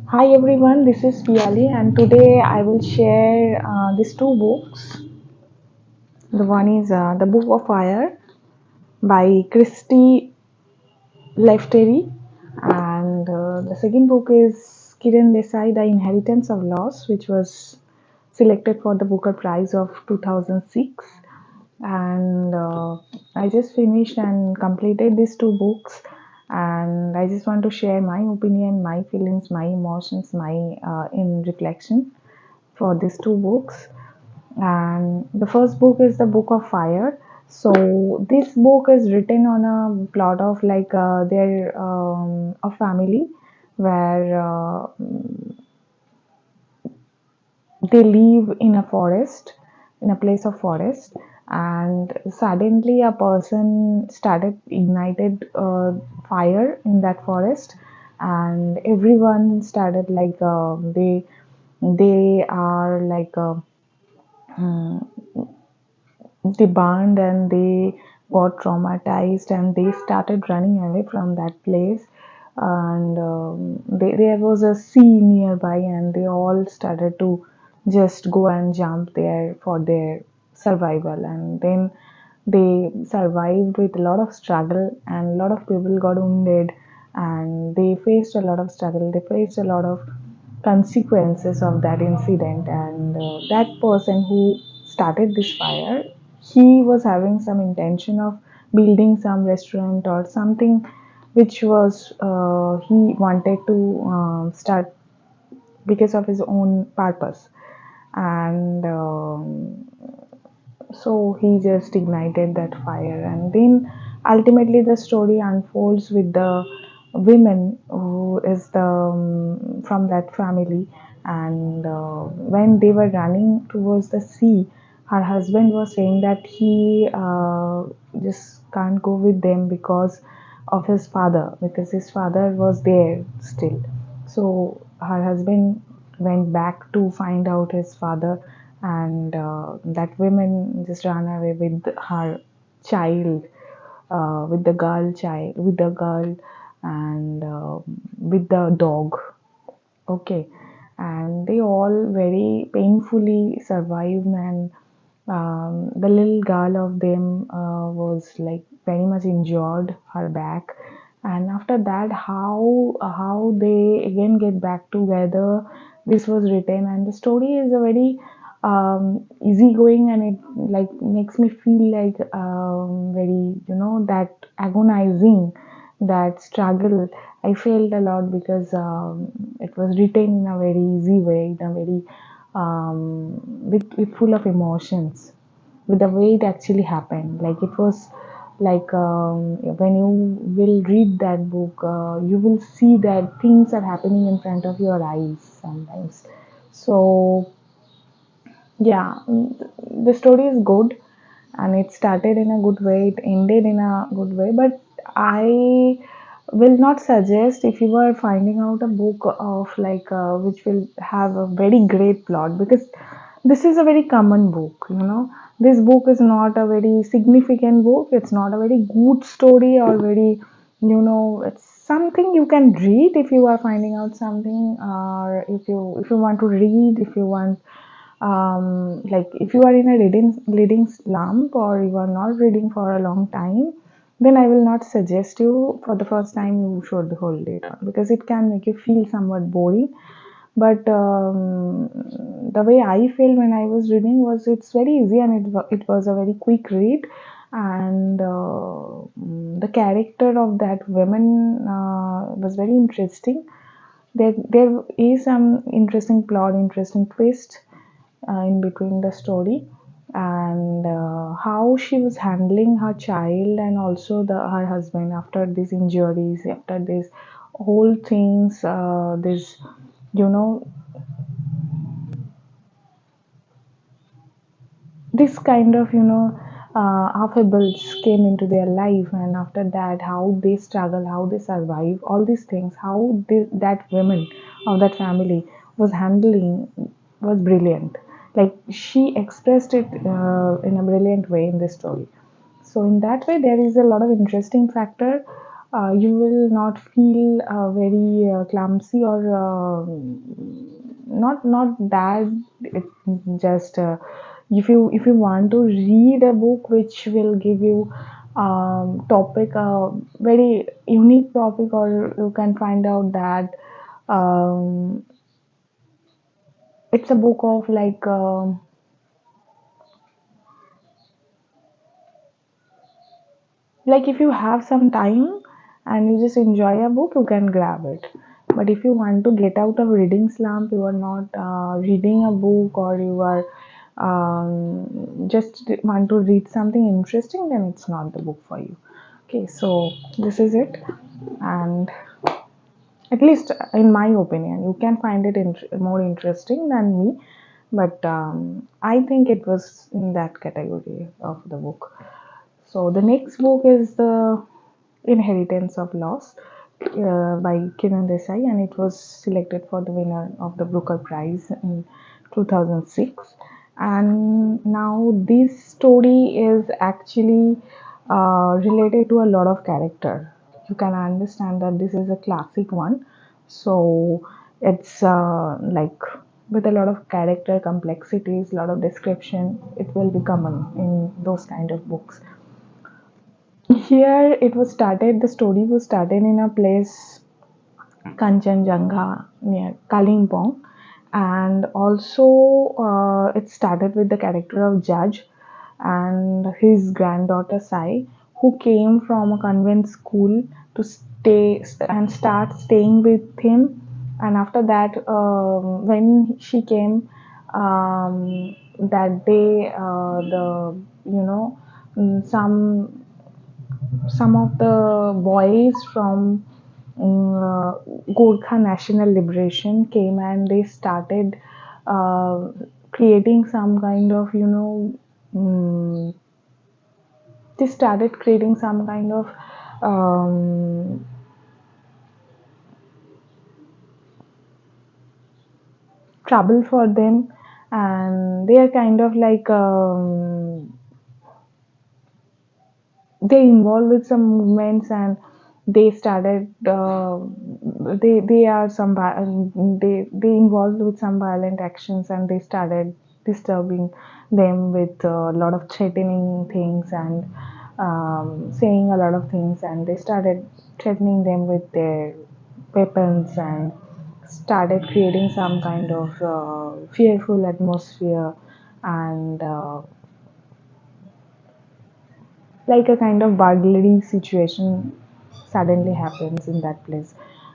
Hi everyone, this is Piyali, and today I will share these two books. The one is The Book of Fire by Christy Leftery, and the second book is Kiran Desai, The Inheritance of Loss, which was selected for the Booker Prize of 2006. And I just finished and completed these two books, and I just want to share my opinion, my feelings, my emotions, my in reflection for these two books. And the first book is the Book of Fire. So this book is written on a plot of like their a family where they live in a forest, in a place of forest, and suddenly a person started ignited fire in that forest, and everyone started like they are like they burned and they got traumatized and they started running away from that place. And there was a sea nearby, and they all started to just go and jump there for their survival. And then they survived with a lot of struggle, and a lot of people got wounded, and they faced a lot of struggle, they faced a lot of consequences of that incident. And that person who started this fire, he was having some intention of building some restaurant or something which was he wanted to start because of his own purpose. And so he just ignited that fire, and then ultimately the story unfolds with the women who is the from that family. And when they were running towards the sea, her husband was saying that he just can't go with them because of his father, because his father was there still. So her husband went back to find out his father, and that woman just ran away with her child, with the girl, and with the dog. Okay, and they all very painfully survived, and the little girl of them was like very much injured her back. And after that, how they again get back together, this was written, and the story is a very easygoing, and it like makes me feel like very that agonizing, that struggle. I felt a lot because it was written in a very easy way, in a very with full of emotions, with the way it actually happened. Like it was like when you will read that book, you will see that things are happening in front of your eyes sometimes. So yeah, the story is good, and it started in a good way, it ended in a good way. But I will not suggest if you are finding out a book of like which will have a very great plot, because this is a very common book. This book is not a very significant book. It's not a very good story or very, it's something you can read if you are finding out something, or if you want to read, if you want like if you are in a reading slump, or you are not reading for a long time, then I will not suggest you for the first time you should hold it on, because it can make you feel somewhat boring. But the way I felt when I was reading was it's very easy, and it was a very quick read. And the character of that woman was very interesting. There is some interesting plot, interesting twist in between the story, and how she was handling her child and also her husband after these injuries, after these whole things, this you know this kind of affables came into their life. And after that, how they struggle, how they survive, all these things, how that women of that family was handling was brilliant. Like she expressed it in a brilliant way in this story. So in that way, there is a lot of interesting factor. you will not feel very clumsy or not that. It just if you want to read a book which will give you topic very unique topic, or you can find out that um, it's a book of like if you have some time and you just enjoy a book, you can grab it. But if you want to get out of reading slump, you are not reading a book, or you are just want to read something interesting, then it's not the book for you. Okay, so this is it. And at least in my opinion, you can find it more interesting than me, but I think it was in that category of the book. So the next book is the Inheritance of Loss by Kiran Desai, and it was selected for the winner of the Booker Prize in 2006. And now this story is actually related to a lot of character. You can understand that this is a classic one, so it's like with a lot of character complexities, a lot of description. It will be common in those kind of books. Here it was started, the story was started in a place Kanchenjunga near Kalimpong, and also it started with the character of Judge and his granddaughter Sai, who came from a convent school to stay and start staying with him. And after that, when she came, that day, the you know some of the boys from Gorkha National Liberation came, and they started uh, creating some kind of, they started creating some kind of um, trouble for them, and they are kind of like they involved with some movements, and they started they are some they involved with some violent actions, and they started disturbing them with a lot of threatening things, and saying a lot of things, and they started threatening them with their weapons, and started creating some kind of fearful atmosphere, and like a kind of burglary situation suddenly happens in that place.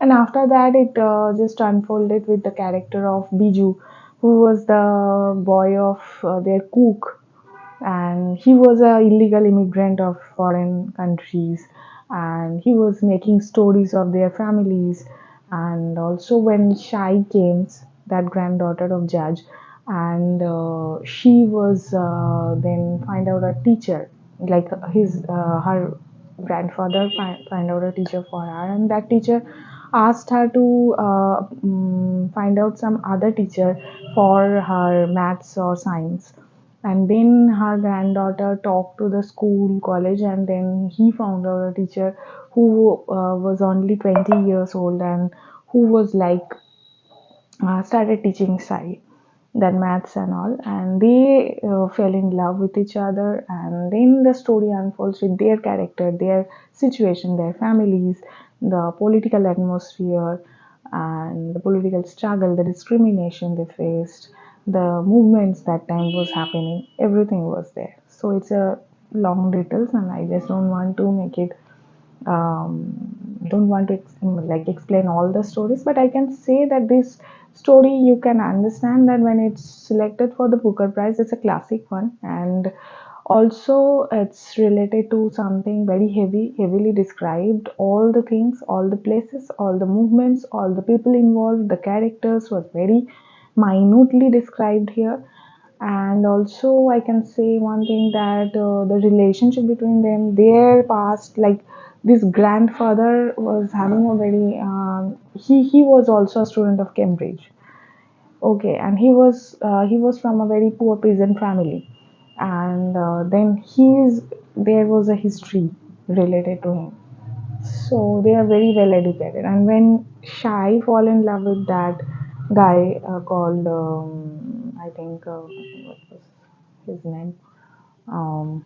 And after that, it just unfolded with the character of Biju, who was the boy of their cook, and he was a illegal immigrant of foreign countries, and he was making stories of their families. And also when Shai came, that granddaughter of Judge, and she was then find out a teacher, like his her grandfather find out a teacher for her, and that teacher asked her to find out some other teacher for her maths or science. And then her granddaughter talked to the school college, and then he found out a teacher who was only 20 years old, and who was like started teaching sci, then maths and all, and they fell in love with each other. And then the story unfolds with their character, their situation, their families, the political atmosphere, and the political struggle, the discrimination they faced, the movements that time was happening, everything was there. So it's a long details, and I just don't want to make it don't want to explain all the stories, but I can say that this story, you can understand that when it's selected for the Booker Prize, it's a classic one, and also it's related to something very heavily described. All the things, all the places, all the movements, all the people involved, the characters was very minutely described here. And also I can say one thing, that the relationship between them, their past, like this grandfather was having a very he was also a student of Cambridge. Okay, and he was from a very poor peasant family, and then there was a history related to him. So they are very well educated. And when Shai fall in love with that guy called, I think, what was his name? Um,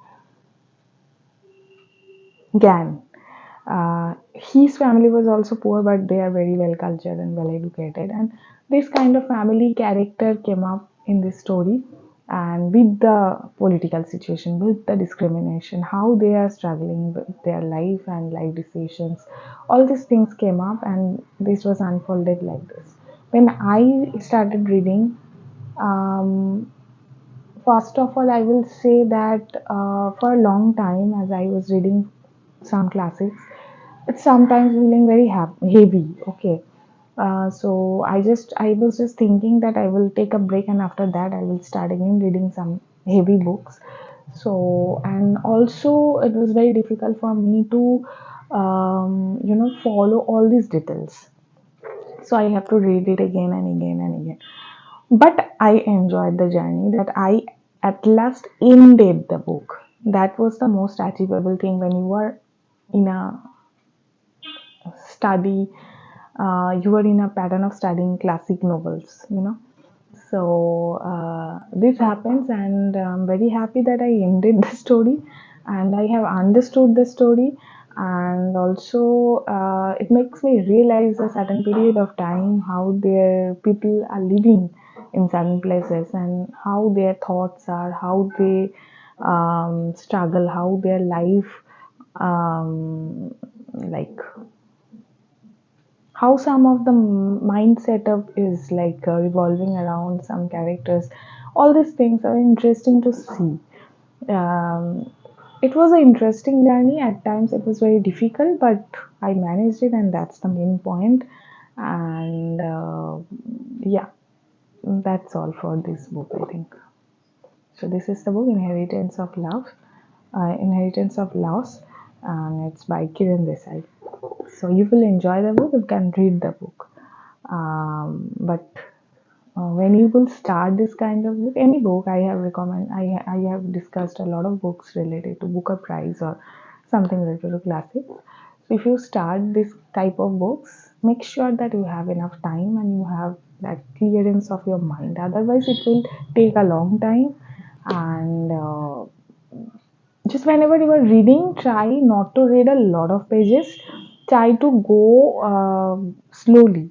Gan. His family was also poor, but they are very well cultured and well educated. And this kind of family character came up in this story. And with the political situation, with the discrimination, how they are struggling with their life and life decisions, all these things came up, and this was unfolded like this. When I started reading, um, first of all, I will say that for a long time, as I was reading some classics, it's sometimes feeling very heavy. Okay, I was just thinking that I will take a break, and after that I will start again reading some heavy books. So, and also it was very difficult for me to, follow all these details. So I have to read it again and again and again. But I enjoyed the journey that I at last ended the book. That was the most achievable thing when you are in a study, you are in a pattern of studying classic novels. So this happens, and I'm very happy that I ended the story and I have understood the story. And also, it makes me realize a certain period of time how their people are living in certain places and how their thoughts are, how they struggle, how their life like how some of the mind setup is like revolving around some characters. All these things are interesting to see. um, it was an interesting journey. At times it was very difficult, but I managed it, and that's the main point. And yeah, that's all for this book, I think. So this is the book Inheritance of Loss, and it's by Kiran Desai. So you will enjoy the book. You can read the book. But when you will start this kind of book, any book I have discussed a lot of books related to Booker Prize or something related to classics. So if you start this type of books, make sure that you have enough time and you have that clearance of your mind. Otherwise, it will take a long time. And just whenever you are reading, try not to read a lot of pages. Try to go slowly,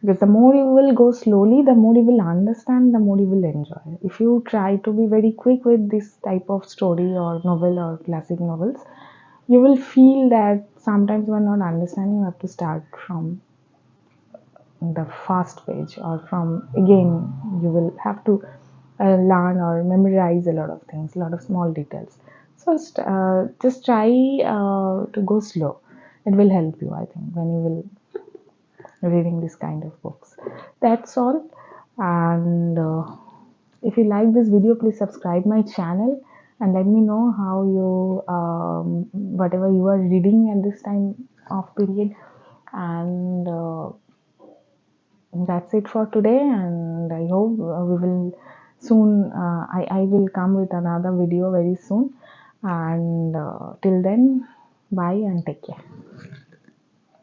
because the more you will go slowly, the more you will understand, the more you will enjoy. If you try to be very quick with this type of story or novel or classic novels, you will feel that sometimes you are not understanding. You have to start from the first page, or from again, you will have to learn or memorize a lot of things, a lot of small details. So just try to go slow. It will help you, I think, when you will reading this kind of books. That's all. And if you like this video, please subscribe my channel and let me know how you whatever you are reading at this time of period. And that's it for today, and I hope we will soon I will come with another video very soon. And till then, bye and take care.